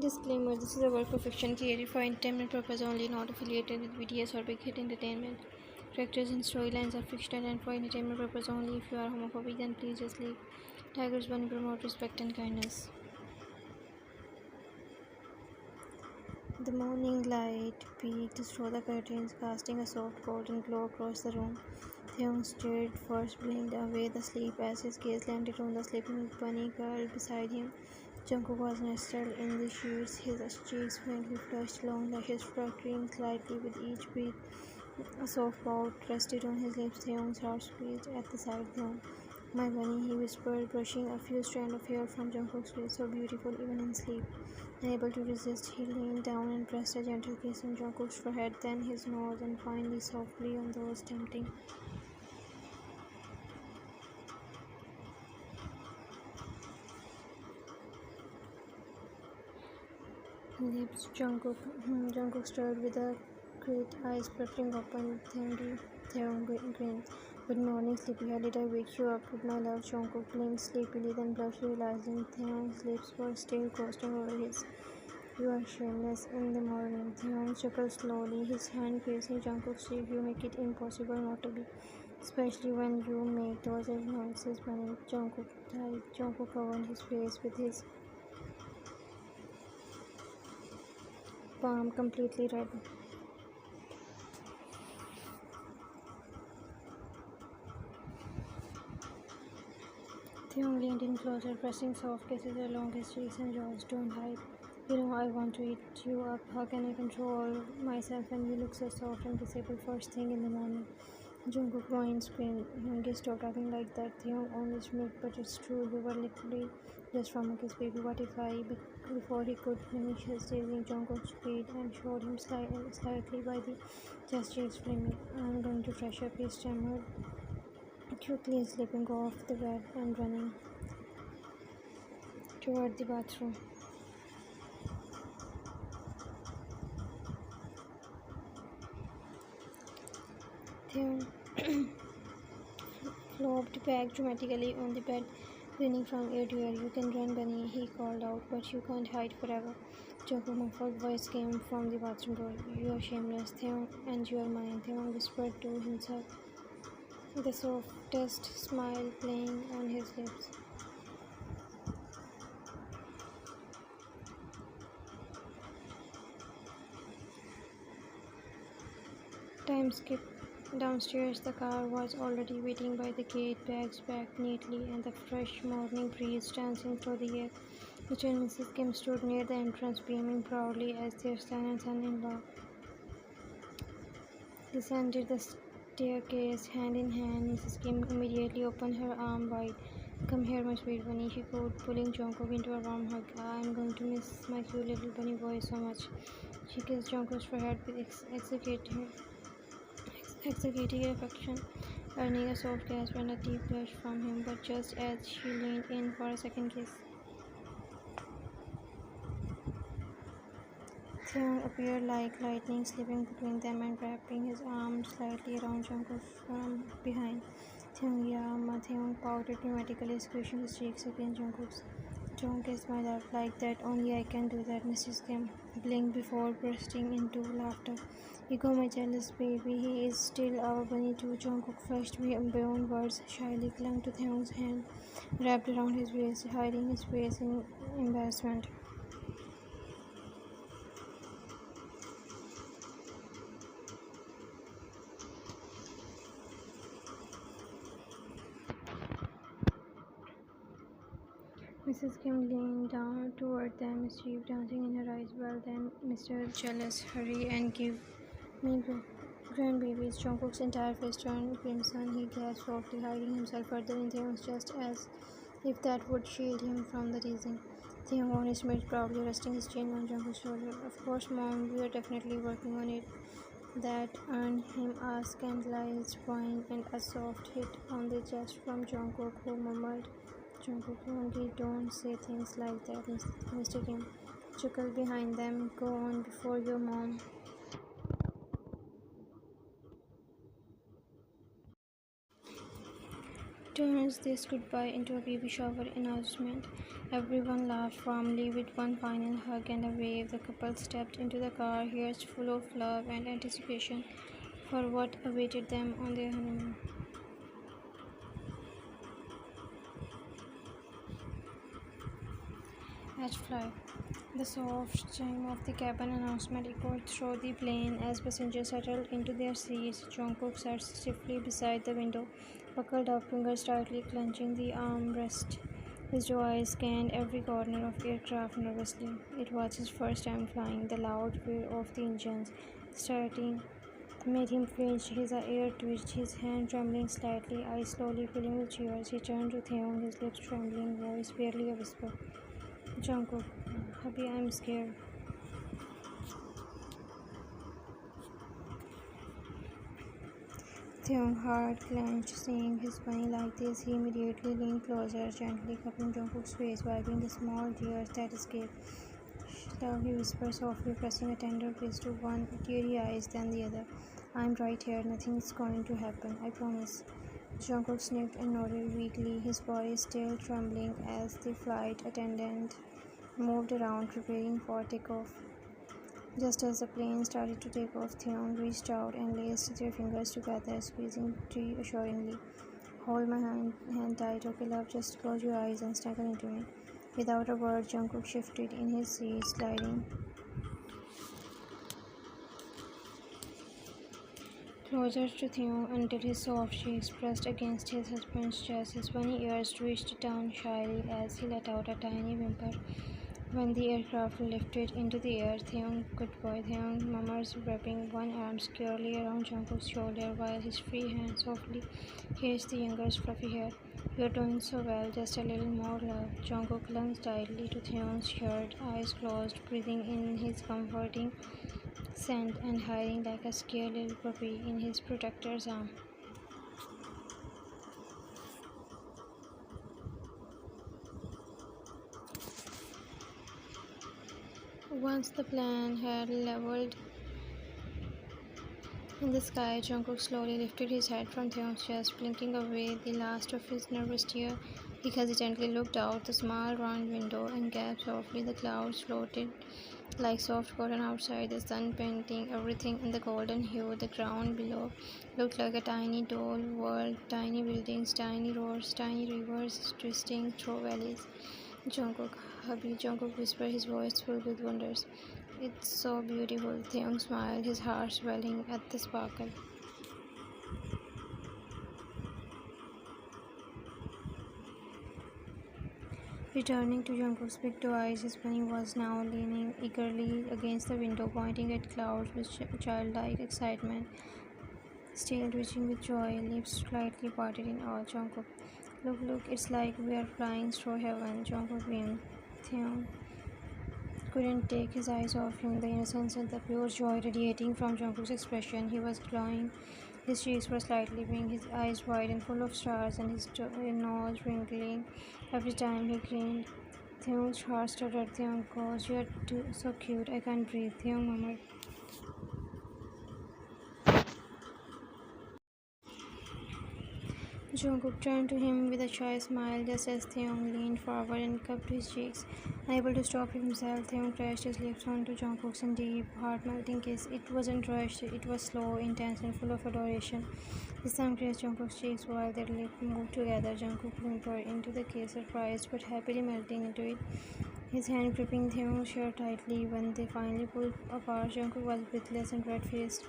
Disclaimer: this is a work of fiction created for entertainment purpose only, not affiliated with BTS or Big Hit Entertainment. Characters and storylines are fictional and for entertainment purpose only. If you are homophobic, then please just leave. Tigers Bunny promote respect and kindness. The morning light peeked through the curtains, casting a soft golden glow across the room. Theon stared, first blinked away the sleep as his gaze landed on the sleeping bunny girl beside him. Jungkook was nestled in the sheets, his cheeks faintly flushed, long lashes fluttering slightly with each breath. A soft pout rested on his lips. Theon's heart squeezed at the sight. "Theon, my bunny," he whispered, brushing a few strands of hair from Jungkook's face, so beautiful even in sleep. Unable to resist, he leaned down and pressed a gentle kiss on Jungkook's forehead, then his nose, and finally softly on those tempting lips. Jungkook stirred with a great eyes fluttering open. Theon grinned. "Good morning, sleepyhead. Did I wake you up with my love?" Jungkook blinked sleepily, then blushed, realizing Theon's lips were still coasting over his. "You are shameless in the morning." Theon chuckled slowly, his hand piercing Jungkook's cheek. "You make it impossible not to be, especially when you make those noises, bunny." Jungkook died. Jungkook covered his face with his palm, completely red. Theon leaned in closer, pressing soft kisses along his cheeks and jaws. "Don't hide. You know I want to eat you up. How can I control myself when you look so soft and kissable first thing in the morning?" Jungkook groaned, screamed. "Youngest, stop talking like that." Theon only smirked. "But it's true. You were literally just from a kiss, baby. What if I..." Before he could finish his teasing, Jungkook squeezed and showed him slightly by the chest cheeks flaming. "I'm going to fresh up," he stammered, quickly slipping off the bed and running toward the bathroom. Theon flopped back dramatically on the bed, grinning from ear to ear. "You can run, bunny," he called out, "but you can't hide forever." Jungkook's muffled voice came from the bathroom door. "You are shameless, Theon, and you are mine," Theon whispered to himself, the softest smile playing on his lips. Time skip. Downstairs, the car was already waiting by the gate, bags packed neatly, and the fresh morning breeze dancing through the air. Mr. and Mrs. Kim stood near the entrance, beaming proudly as their son and son-in-law descended the staircase hand in hand. Mrs. Kim immediately opened her arm wide. "Come here, my sweet bunny," she called, pulling Jungkook into a warm hug. "I'm going to miss my cute little bunny boy so much." She kissed Jungkook's forehead with executive affection, earning a soft gasp and a deep blush from him, but just as she leaned in for a second kiss, Theon appeared like lightning, slipping between them and wrapping his arms slightly around Jungkook from behind. "Theon, yeah, Ma." Theon pouted dramatically, squishing his cheeks against Jungkook's. "Don't kiss my love like that. Only I can do that." Mrs. Kim blinked before bursting into laughter. "Ego, my jealous baby. He is still our bunny too." Jungkook flushed beyond words, shyly clung to Theon's hand, wrapped around his waist, hiding his face in embarrassment. Mrs. Kim leaned down toward them, mischief dancing in her eyes. "Well then, Mr. Jealous, hurry and give me grandbabies." Jungkook's entire face turned crimson. He gasped softly, hiding himself further in Theon's chest as if that would shield him from the teasing. Theon on his mate proudly, resting his chin on Jungkook's shoulder. "Of course, Mom, we are definitely working on it." That earned him a scandalized whine and a soft hit on the chest from Jungkook, who murmured, "Jungkook, only don't say things like that." Mr. Kim chuckled behind them. "Go on before your mom turns this goodbye into a baby shower announcement. Everyone laughed warmly with one final hug and a wave. The couple stepped into the car, hearts full of love and anticipation for what awaited them on their honeymoon. Hatch flight. The soft chime of the cabin announcement echoed through the plane as passengers settled into their seats. Jungkook sat stiffly beside the window, buckled up, fingers tightly clenching the armrest. His eyes scanned every corner of the aircraft nervously. It was his first time flying. The loud whir of the engines starting made him flinch. His ear twitched, his hand trembling slightly, eyes slowly filling with tears. He turned to Theon, his lips trembling, voice barely a whisper. Jungkook, hubby, I'm scared. Theon's heart clenched, seeing his bunny like this. He immediately leaned closer, gently cupping Jungkook's face, wiping the small tears that escaped. Love, he whispered softly, pressing a tender kiss to one teary eyes, then the other. I'm right here, nothing's going to happen, I promise. Jungkook sniffed and nodded weakly, his body still trembling as the flight attendant moved around, preparing for takeoff. Just as the plane started to take off, Theon reached out and laced their fingers together, squeezing reassuringly. Hold my hand tight, okay love, just close your eyes and snuggle into me. Without a word, Jungkook shifted in his seat, sliding closer to Theon until his soft cheeks pressed against his husband's chest. His bunny ears twitched down shyly as he let out a tiny whimper. When the aircraft lifted into the air, Theon murmured, wrapping one arm securely around Jungkook's shoulder while his free hand softly kissed the younger's fluffy hair. You're doing so well, just a little more love. Jungkook clung tightly to Theon's shirt, eyes closed, breathing in his comforting scent and hiding like a scared little puppy in his protector's arm. Once the plane had leveled in the sky, Jungkook slowly lifted his head from Theon's chest, blinking away the last of his nervous tear. He hesitantly looked out the small round window and gasped softly. The clouds floated like soft cotton outside, the sun painting everything in the golden hue. The ground below looked like a tiny doll world, tiny buildings, tiny roads, tiny rivers twisting through valleys. Jungkook, hubby, Jungkook whispered, his voice full with wonders. It's so beautiful. Theon smiled, his heart swelling at the sparkle. Returning to Jungkook's big doe eyes, his bunny was now leaning eagerly against the window, pointing at clouds with childlike excitement, still twitching with joy, lips slightly parted in awe. Jungkook, look, it's like we are flying through heaven. Jungkook beamed. Theon couldn't take his eyes off him, the innocence and the pure joy radiating from Jungkook's expression. He was glowing. His cheeks were slightly pink, his eyes wide and full of stars, and his nose wrinkling every time he grinned. Theon's heart stuttered. Theon goes, you're so cute, I can't breathe. Theon murmured. Jungkook turned to him with a shy smile just as Theon leaned forward and cupped his cheeks. Unable to stop himself, Theon pressed his lips onto Jungkook's deep, heart-melting kiss. It wasn't rushed, it was slow, intense, and full of adoration. His thumb pressed Jungkook's cheeks while their lips moved together. Jungkook whimpered into the kiss, surprised but happily melting into it, his hand gripping Theon's shirt tightly. When they finally pulled apart, Jungkook was breathless and red-faced.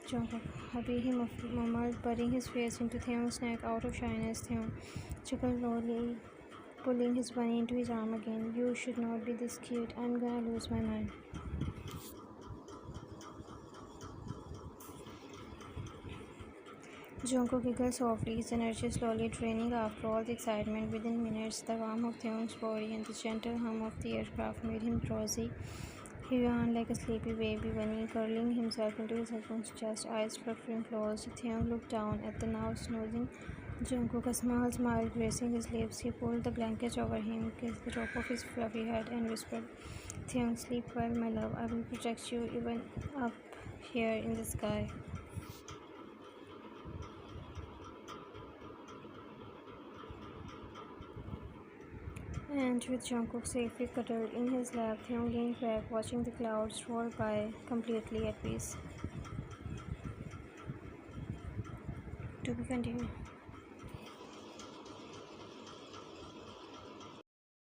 Jungkook, hubby, he murmured, burying his face into Theon's neck out of shyness. Theon chuckled slowly, pulling his bunny into his arm again. You should not be this cute. I'm gonna lose my mind. Jungkook giggled softly, his energy slowly draining after all the excitement. Within minutes, the warmth of Theon's body and the gentle hum of the aircraft made him drowsy. He yawned like a sleepy baby bunny, curling himself into his husband's chest, eyes fluttering closed. Theon looked down at the now snoozing Jungkook, a small smile gracing his lips. He pulled the blanket over him, kissed the top of his fluffy head, and whispered, Theon, sleep well, my love. I will protect you even up here in the sky. And with Jungkook safely cuddled in his lap, Taehyung leaned back, watching the clouds roll by, completely at peace. To be continued.